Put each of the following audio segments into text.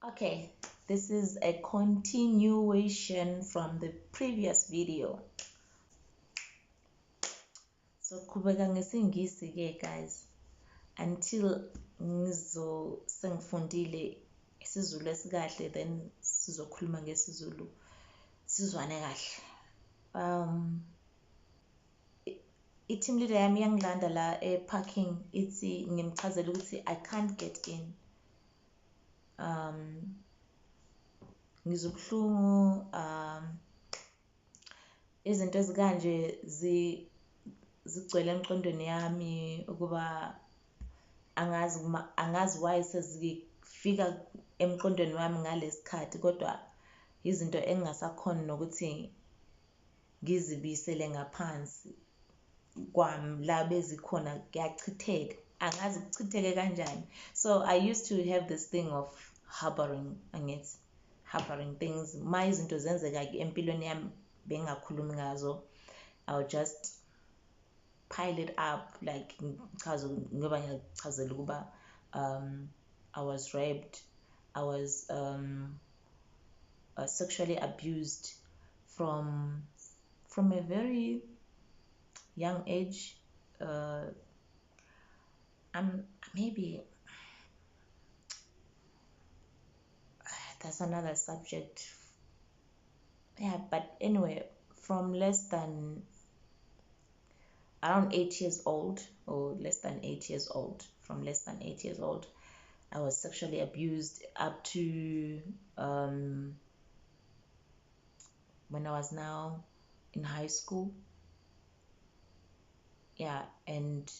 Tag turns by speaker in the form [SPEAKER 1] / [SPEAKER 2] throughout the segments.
[SPEAKER 1] Okay, this is a continuation from the previous video. So qhubeka ngesingisi ke guys until sengifundile isiZulu esikahle, then sizokhuluma ngesiZulu sizwane kahle. I-team leader yami yangilanda la e-parking ithi ngimchazela ukuthi I can't get in. Ngizobuhlungu, izinto ezikanje zigcwele emqondweni yami ukuba angazi why sezifika emqondweni wami ngalesikhathi, kodwa izinto engingasakhona nokuthi ngizibisele ngaphansi kwami la bezikhona kuyachitheka, angazi kuchitheke kanjani. So I used to have this thing of harboring things. Ma izinto zenzeka empilweni yami bengakhulumi ngazo, I'll just pile it up, like ngoba ngiyachazela ukuba I was raped, I was sexually abused from a very young age. Maybe that's another subject. Yeah, but anyway, from less than around 8 years old, or less than 8 years old, from less than 8 years old, I was sexually abused up to when I was now in high school. Yeah, and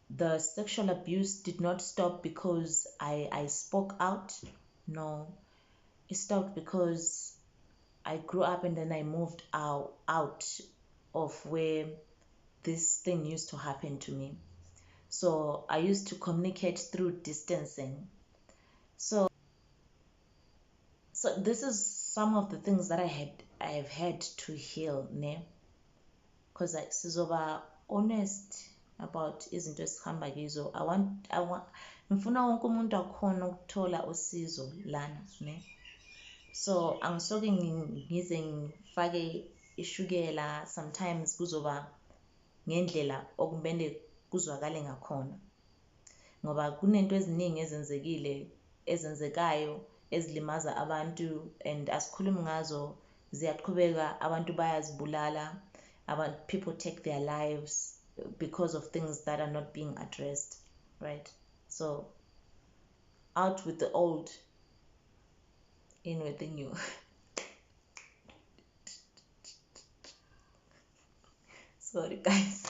[SPEAKER 1] the sexual abuse did not stop because I spoke out. No, it stopped because I grew up and then I moved out of where this thing used to happen to me. So I used to communicate through distancing. So this is some of the things that I have had to heal, ne? Because like sizoba honest about izinto esihamba kizo. Ngifuna wonke umuntu akhona ukuthola usizo lana, ne? So angisoke ngize ngifake ishukela, sometimes kuzoba ngendlela okumele kuzwakale ngakhona, ngoba kunento eziningi ezenzekayo ezilimaza abantu and asikhulumi ngazo, ziyaqhubeka, abantu bayazibulala, people take their lives because of things that are not being addressed, right? So out with the old, in with the new. Sorry guys.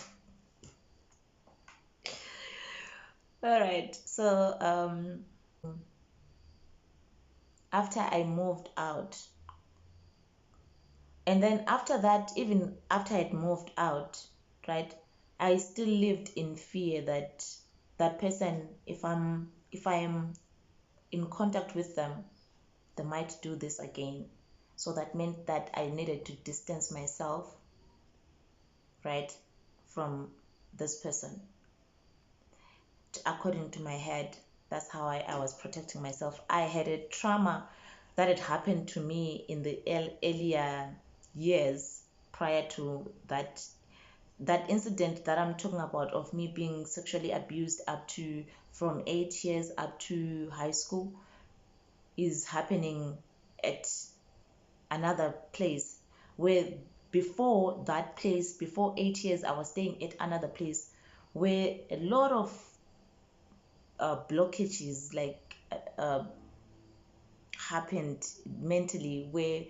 [SPEAKER 1] All right, so after I moved out, and then after that, even after I'd moved out, right, I still lived in fear that that person, if I am in contact with them, they might do this again. So that meant that I needed to distance myself, right, from this person. According to my head, that's how I was protecting myself. I had a trauma that had happened to me in the earlier years prior to that incident that I'm talking about, of me being sexually abused up to from 8 years up to high school, is happening at another place, where before that place, before 8 years, I was staying at another place where a lot of blockages happened mentally, where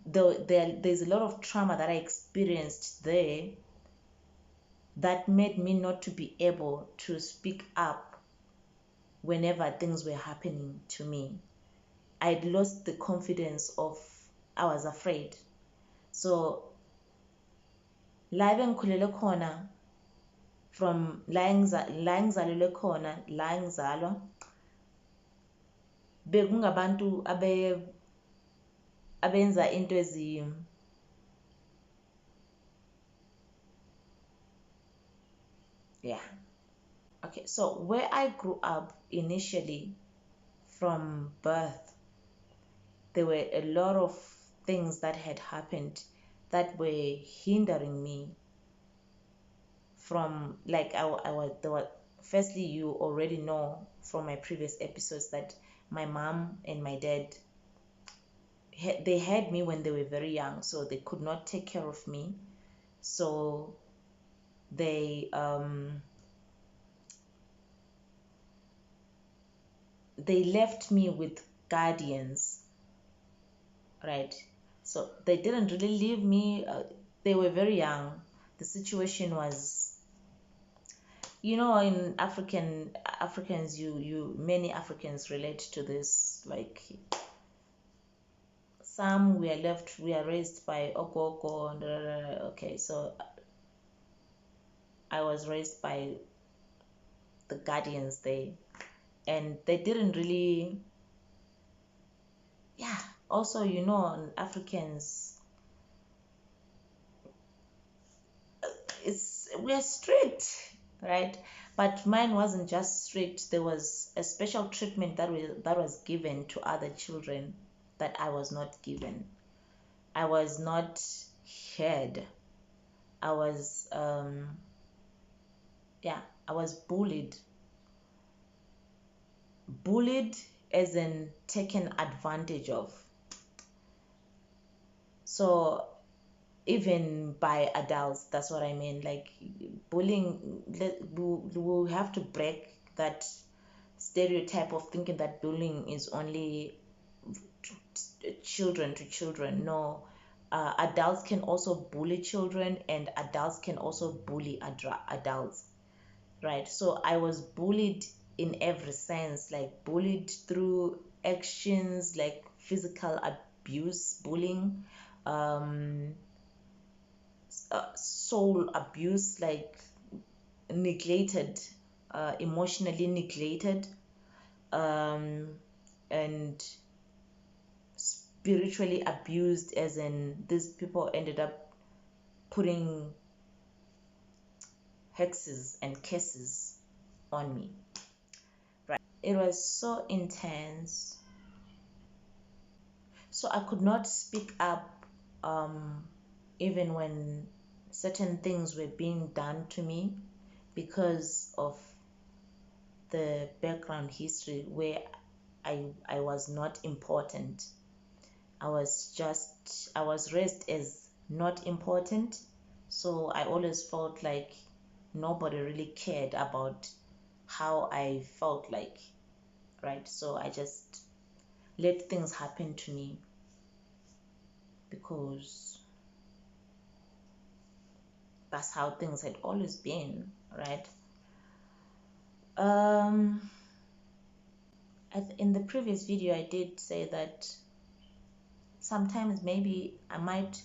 [SPEAKER 1] there's a lot of trauma that I experienced there that made me not to be able to speak up whenever things were happening to me. I'd lost the confidence I was afraid. So la bengikhulele khona, from la ngizalelwe khona, la ngizalwa, bekungabantu abenza into yeah. Okay, so where I grew up initially, from birth, there were a lot of things that had happened that were hindering me from, like, I was there was firstly, you already know from my previous episodes that my mom and my dad, they had me when they were very young, so they could not take care of me. So they left me with guardians, right? So they didn't really leave me. They were very young. The situation was, in Africans, you many Africans relate to this. Like, some we are raised by ogogo. Okay, so I was raised by the guardians there, and they didn't really, yeah. Also, Africans, we're strict, right? But mine wasn't just strict. There was a special treatment that was given to other children that I was not given. I was not heard. I was yeah, I was bullied as in taken advantage of. So even by adults, that's what I mean. Like, bullying, we'll have to break that stereotype of thinking that bullying is only children to children. No, adults can also bully children, and adults can also bully adults, right? So I was bullied in every sense, like bullied through actions like physical abuse, bullying, um, soul abuse, like neglected, emotionally neglected, um, and spiritually abused, as in these people ended up putting hexes and curses on me, right? It was so intense, so I could not speak up, um, even when certain things were being done to me, because of the background history where I was not important. I was raised as not important. So I always felt like nobody really cared about how I felt like, right? So I just let things happen to me because that's how things had always been, right? Um, in the previous video, I did say that sometimes maybe I might,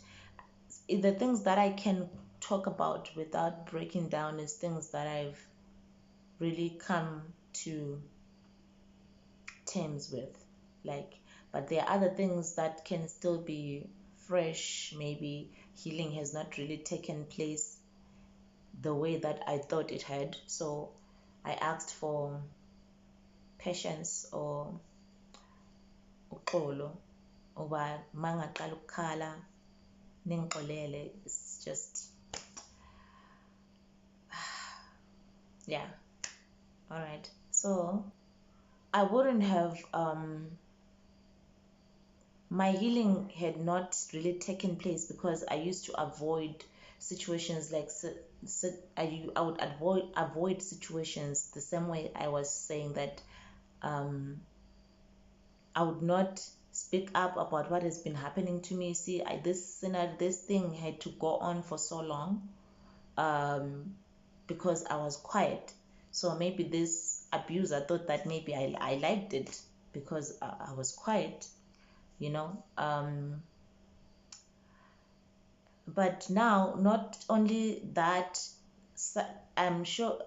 [SPEAKER 1] the things that I can talk about without breaking down is things that I've really come to terms with. Like, but there are other things that can still be fresh. Maybe healing has not really taken place the way that I thought it had. So I asked for patience, or uxolo, uba mangaqala ukukhala ningixolele. It's just, yeah. All right. So I wouldn't have, my healing had not really taken place because I used to avoid situations like, I would avoid situations the same way I was saying that, um, I would not speak up about what has been happening to me. See, this thing had to go on for so long, because I was quiet. So maybe this abuser thought that maybe I liked it because I was quiet, you know. But now, not only that, I'm sure,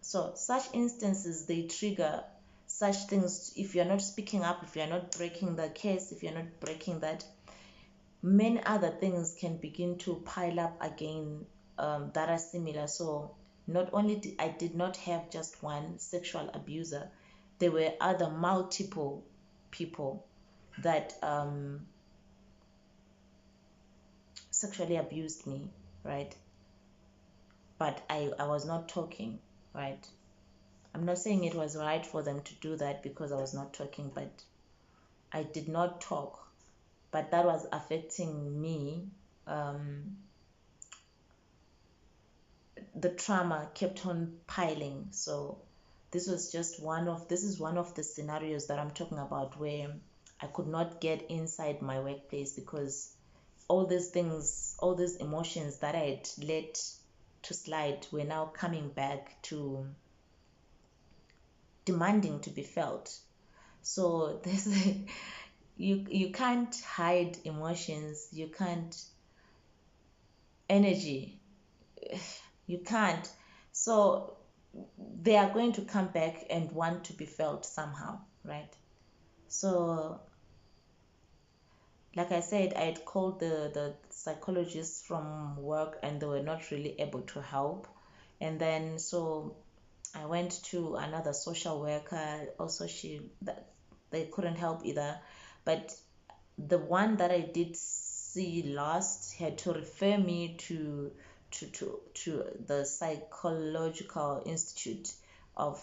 [SPEAKER 1] so such instances, they trigger such things. If you're not speaking up, if you're not breaking the case, if you're not breaking that, many other things can begin to pile up again, that are similar. So not only I did not have just one sexual abuser, there were other multiple people that sexually abused me, right? But I was not talking, right? I'm not saying it was right for them to do that because I was not talking, but I did not talk. But that was affecting me. The trauma kept on piling. So this is one of the scenarios that I'm talking about where I could not get inside my workplace because all these things, all these emotions that I had let to slide were now coming back to demanding to be felt. So there's you can't hide emotions, you can't energy, you can't. So they are going to come back and want to be felt somehow, right? So like I said, I had called the psychologists from work and they were not really able to help. And then so I went to another social worker. Also, they couldn't help either. But the one that I did see last had to refer me to the psychological institute of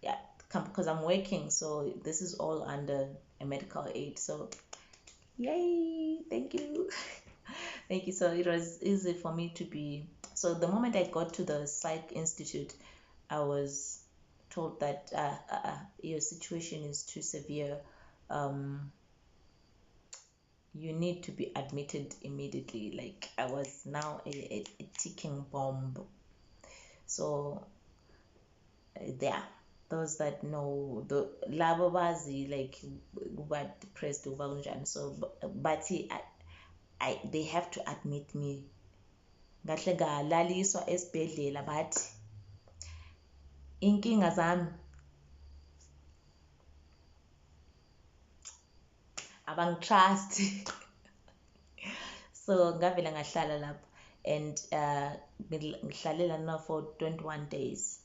[SPEAKER 1] yeah, because I'm working, so this is all under a medical aid. So yay, thank you. Thank you. So it was easy for me to be. So the moment I got to the psych institute, I was told that your situation is too severe. Um, you need to be admitted immediately. Like I was now a ticking bomb. So there, those that know the labo bazi like what depressed over kunjani. So but they have to admit me. Ngahle ngalaliswa esibhedlela bathi inkinga zami abangitrust. So ngavela ngahlala lapho and ngihlalela na for 21 days.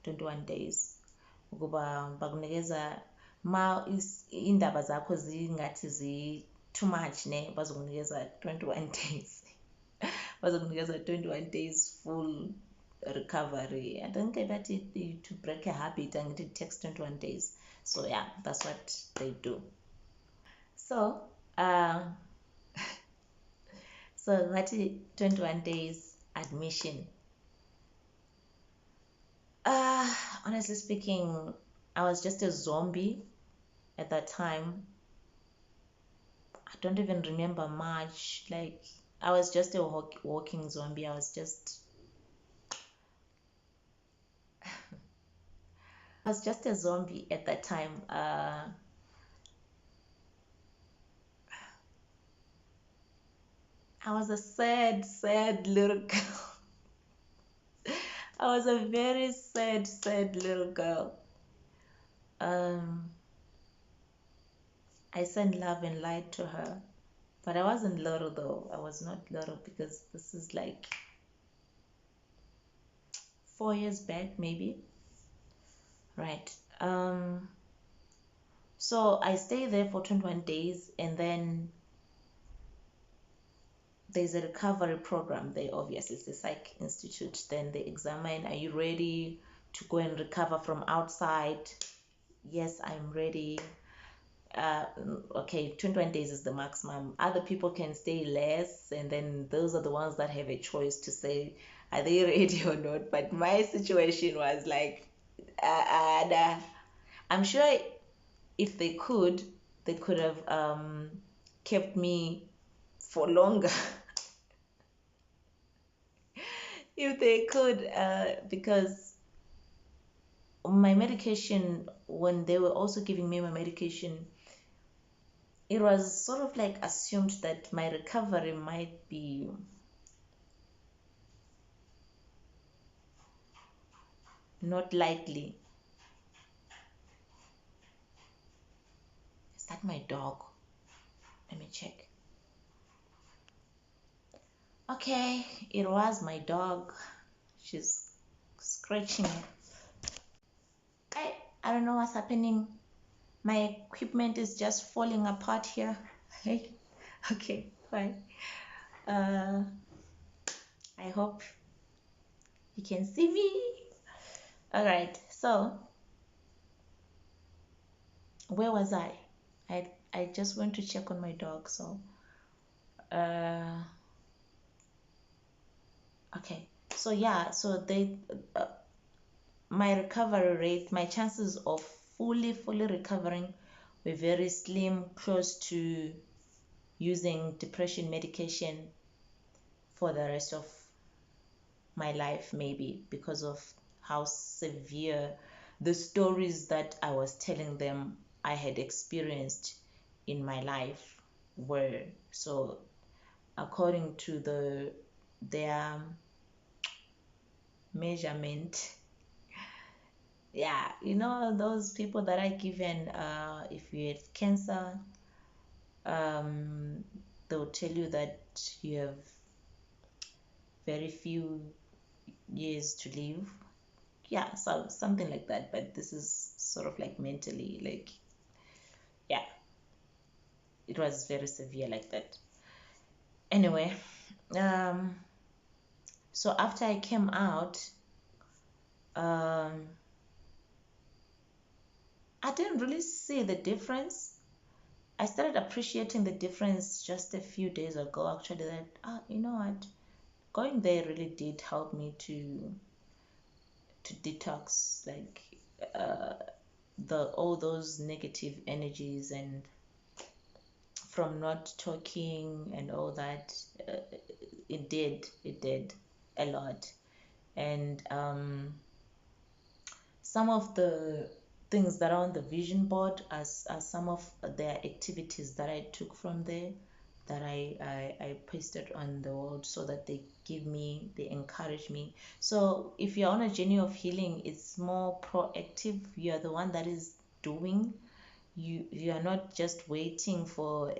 [SPEAKER 1] 21 days ukuba bakunikeza ma indaba zakho zingathi too much ne bazokunikeza 21 days. Bazokunikeza 21 days full recovery. I don't get that to break a habit and it takes 21 days. So yeah, that's what they do. So so that 21 days admission. Honestly speaking, I was just a zombie at that time. I don't even remember much. Like I was just a walking zombie. I was just a zombie at that time. I was a sad little girl. I was a very sad little girl. I sent love and light to her, but I wasn't little though. I was not little because this is like 4 years back, maybe. Right. So I stayed there for 21 days and then there's a recovery program there. Obviously it's the psych institute. Then they examine, are you ready to go and recover from outside? Yes, I'm ready. Okay, 21 days is the maximum. Other people can stay less and then those are the ones that have a choice to say are they ready or not. But my situation was like I'm sure if they could have kept me for longer. If they could, because my medication, when they were also giving me my medication, it was sort of like assumed that my recovery might be not likely. Is that my dog? Let me check. Okay, it was my dog. She's scratching. I don't know what's happening. My equipment is just falling apart here. Okay, fine. uh I hope you can see me. All right, so where was I just went to check on my dog. So uh okay, so yeah, so they uh, my recovery rate, my chances of fully recovering were very slim, close to using depression medication for the rest of my life, maybe because of how severe the stories that I was telling them I had experienced in my life were. So according to their measurement, yeah, those people that are given, if you have cancer, they'll tell you that you have very few years to live. Yeah, so something like that, but this is sort of like mentally, like, yeah, it was very severe like that. Anyway, um so after I came out, um I didn't really see the difference. I started appreciating the difference just a few days ago, actually, that you know what, going there really did help me to detox, like, uh the all those negative energies, and from not talking and all that. uh, it did a lot. And some of the things that are on the vision board as some of their activities that I took from there, that I pasted on the wall, so that they encourage me. So if you're on a journey of healing, it's more proactive. You're the one that is doing. You are not just waiting for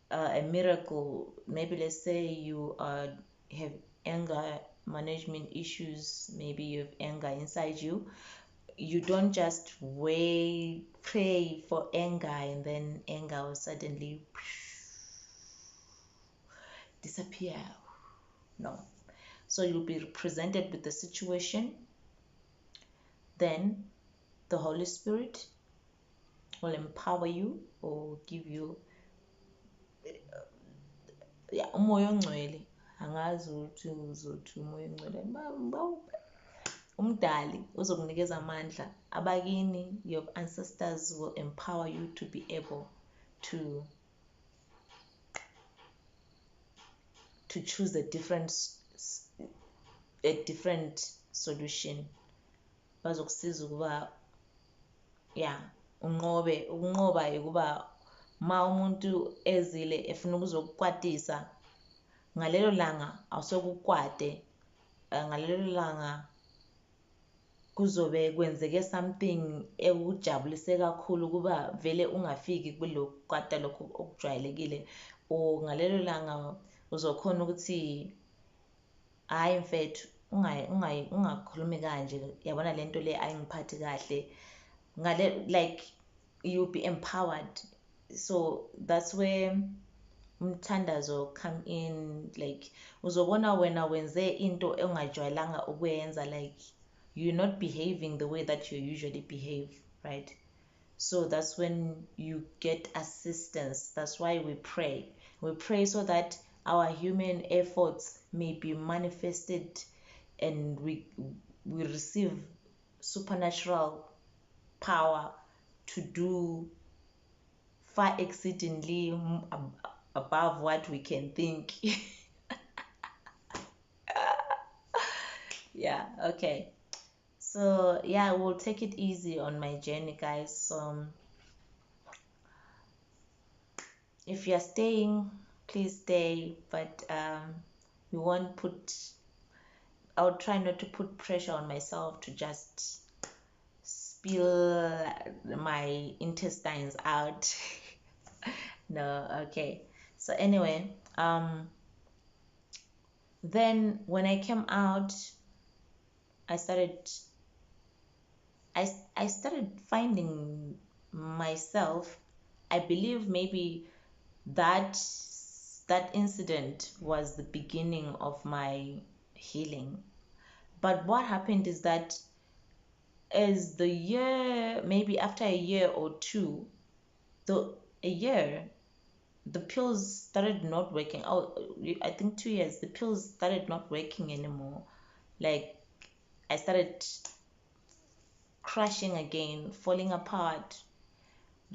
[SPEAKER 1] a miracle. Maybe let's say you have anger management issues, maybe you have anger inside you. You don't just wait, pray for anger, and then anger will suddenly disappear. No. So you'll be presented with the situation, then the Holy Spirit will empower you, or give you, yeah, umoya ongcwele. Angazi ukuthi uzothi umoya ongcwele umdali uzokunikeza amandla. Abakini, your ancestors will empower you to be able to choose a different solution. Bazokusiza ukuba, yeah, ukunqoba ukuba ma umuntu ezile efuna ukuzokukwatisa, ngalelo langa awusokukwate. Ngalelo langa kuzobe kwenzeke something ekujabulise kakhulu, kuba vele ungafiki kulokwata lokho okujwayelekile. Or ngalelo langa uzokhona ukuthi, hayi mfethu, ungakhulumi kanje, yabona lento le ayingiphathi kahle. Like, you'll be empowered. So that's where umthandazo come in. Like, uzobona wena wenze into ongajwayelanga ukuyenza, like you're not behaving the way that you usually behave, right? So that's when you get assistance. That's why we pray so that our human efforts may be manifested, and we receive supernatural power to do far exceedingly above what we can think. Yeah, okay. So yeah, we'll take it easy on my journey, guys. If you're staying, please stay, but we won't put I'll try not to put pressure on myself to just spill my intestines out. No, okay. So anyway, then when I came out, I started I started finding myself. I believe maybe that that incident was the beginning of my healing. But what happened is that as the year, maybe after a year or two, the a year, the pills started not working. Oh, I think 2 years, the pills started not working anymore. Like I started crashing again, falling apart,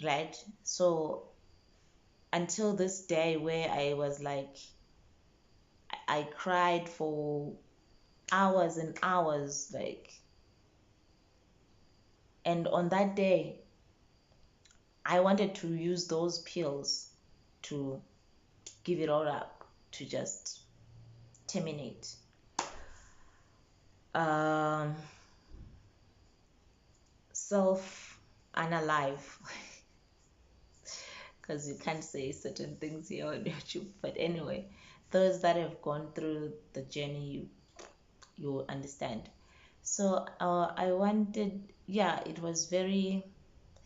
[SPEAKER 1] right? So until this day where I was like, I cried for hours and hours, like, and on that day, I wanted to use those pills to give it all up, to just terminate. Um, self unalive, because you can't say certain things here on YouTube. But anyway, those that have gone through the journey, you understand. So I wanted, yeah, it was very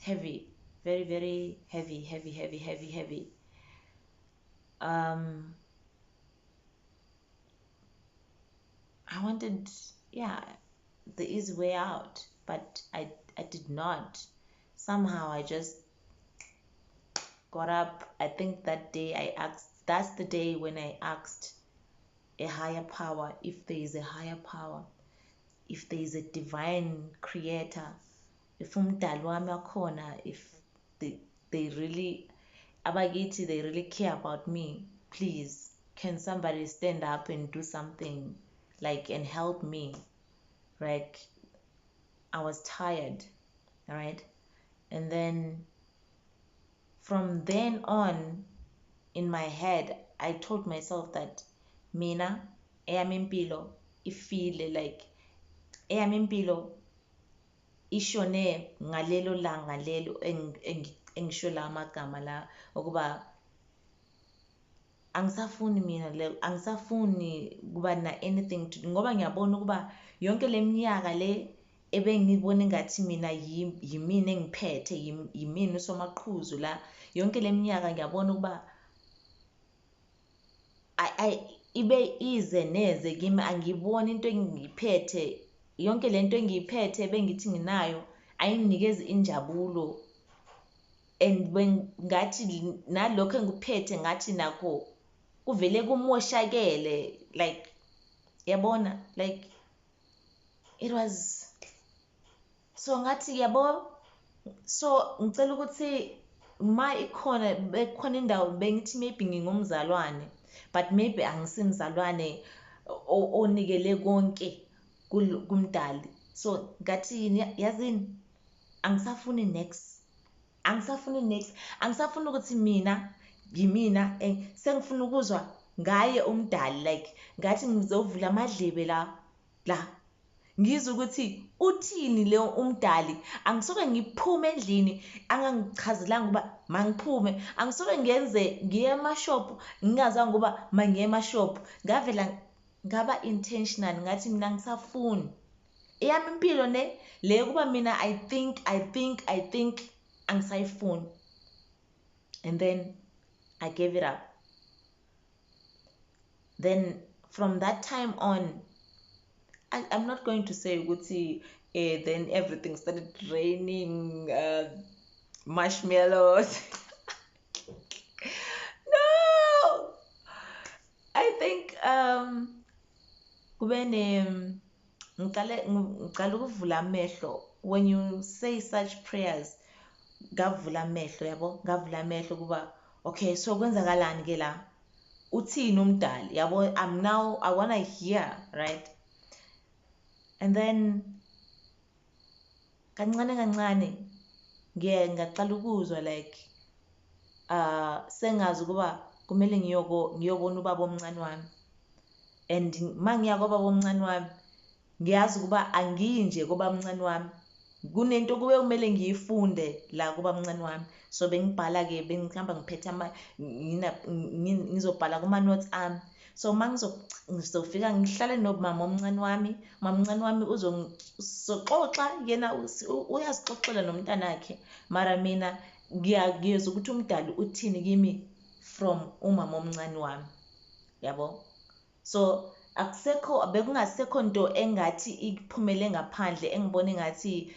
[SPEAKER 1] heavy, very, very heavy, heavy, heavy, heavy, heavy. Um, I wanted, yeah, the easy way out, but I did not. Somehow I just got up. I think that day I asked, that's the day when I asked a higher power, if there is a higher power, if there is a divine creator, if umdali wami akhona, if they really, abakithi, they really care about me, please, can somebody stand up and do something, like, and help me, right? I was tired, right? And then from then on, in my head, I told myself that mina eyami impilo ifile, like eyami impilo ishone ngalelo langa lelo engisho la magama la, ukuba angisafuni mina le, angisafuni kuba na anything to do, ngoba ngiyabona ukuba yonke leminyaka le ebengibona ngathi mina yimina engiphethe, yimina usomaqhuzu la, yonke leminyaka ngiyabona ukuba ibe ize neze kimi, angiboni into engiyiphethe, yonke lento engiyiphethe bengithi nginayo ayinginikezi injabulo, and ngathi nalokho engikuphethe ngathi nakho kuvele kumoshakele, like, yabona, like it was, so ngathi yabo, so ngicela ukuthi ma bekhona indawo bengithi maybe ngingumzalwane, but maybe angisimzalwane onikele konke kumdali. So ngathi yazini, angisafuni next, angisafuni ukuthi mina yimina, sengifuna ukuzwa ngaye umdali, like ngathi ngizovula amadlebe la ngizwe ukuthi uthini le umdali. Angisoke ngiphume endlini angangichazelanga ukuba mangiphume, angisoke ngiye emashophu ngingazanga ukuba mangiye emashophu, ngavela ngaba intentional, ngathi mina ngisafuni eyami impilo le kuba mina I think angisayifuni. And then I gave it up. Then from that time on, I'm not going to say ukuthi then everything started raining marshmallows. No, I think kube ngiqala ukuvula amehlo. When you say such prayers, ngavula amehlo, yabo, ngavula amehlo kuba okay, so kwenzakalani ke la, uthini umdali, yabo, I want to hear, right? And then kancane kancane ngaqala ukuzwa, like sengazi ukuba kumele ngiyobona ubaba omncane wami, and mangiya kwababa omncane wami ngiyazi ukuba angiyi nje kuba omncane wami, kunento kube kumele ngiyifunde la kuba omncane wami. So bengibhala ke, bengihamba ngiphethe ngizobhala kuma notes ami, So ngizofika ngihlale nomama omncane wami, mama omncane wami uzoxoxa yena uyazixoxela nomntanakhe, mara mina ngiyezwa ukuthi umdali uthini kimi from umama omncane wami, yabo. So bekungasekho nto engathi iphumele ngaphandle engibona engathi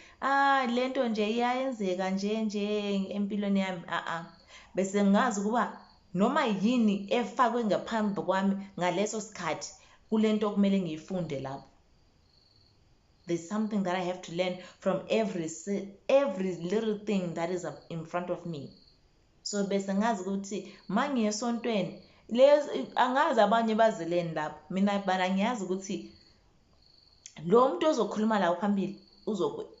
[SPEAKER 1] lento nje iyayenzeka nje empilweni yami, bese ngazi ukuba noma yini efakwe ngaphambi kwami ngaleso sikhathi kulento okumele ngiyifunde lapho. There's something that I have to learn from every little thing that is in front of me. So bese ngazi ukuthi mangiye esontweni angazi abanye bazeleni lapho, mina bana ngiyazi ukuthi lo muntu ozokhuluma la phambili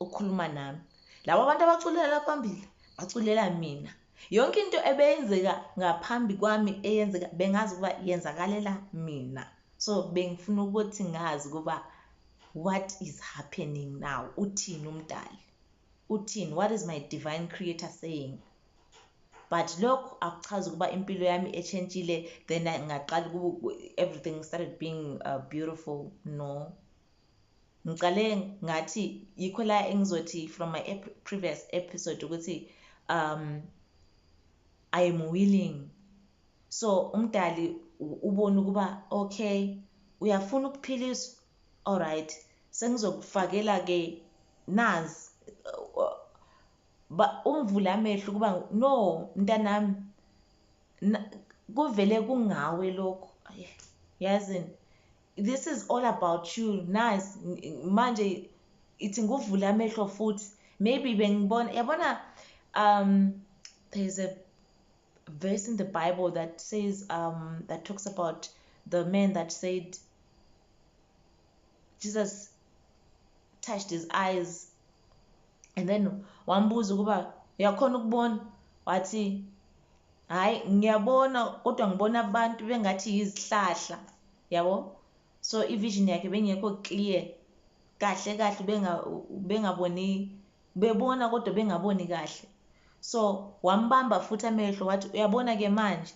[SPEAKER 1] ukhuluma nami, labo abantu abaculela la phambili baculela mina. Yonke into ebeyenzeka ngaphambi kwami eyenzeka bengazi ukuba yenzakalela mina. So bengifuna ukuthi ngazi ukuba what is happening now, uthini umdali, uthini, what is my divine creator saying. But lokho akuchazi ukuba impilo yami echangile then ngaqala everything started being beautiful. No, ngicale ngathi yikho la engizothi from my previous episode ukuthi I am willing. So umdali ubona ukuba okay uyafuna ukuphiliswa, alright, sengizokufakela ke nazi ungivula amehlo kuba no mntanami kuvele kungawe lokho, yazini, this is all about you. Nazi manje ithi nguvula amehlo futhi, maybe bengibona, yabona, there's a verse in the Bible that says that talks about the man that said Jesus touched his eyes and then wambuza ukuba uyakhona ukubona, wathi hayi ngiyabona kodwa ngibona abantu bengathi yizihlahla, yabo. So ivision yakhe bengekho clear kahle bengaboni, bebona kodwa bengaboni kahle. So wambamba futhi amehlo wathi uyabona ke manje,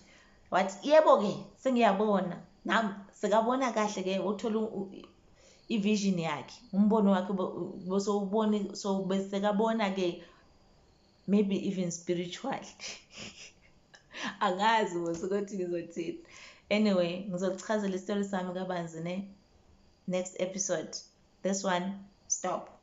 [SPEAKER 1] wathi yebo ke sengiyabona nami sekabona kahle ke, uthola ivision yakhe, umbono wakhe bosewubona, so bese kabona ke maybe even spiritually. Angazi ukuthi ngizothini. Anyway, ngizochazela istori sami kabanzi next episode. This one, stop.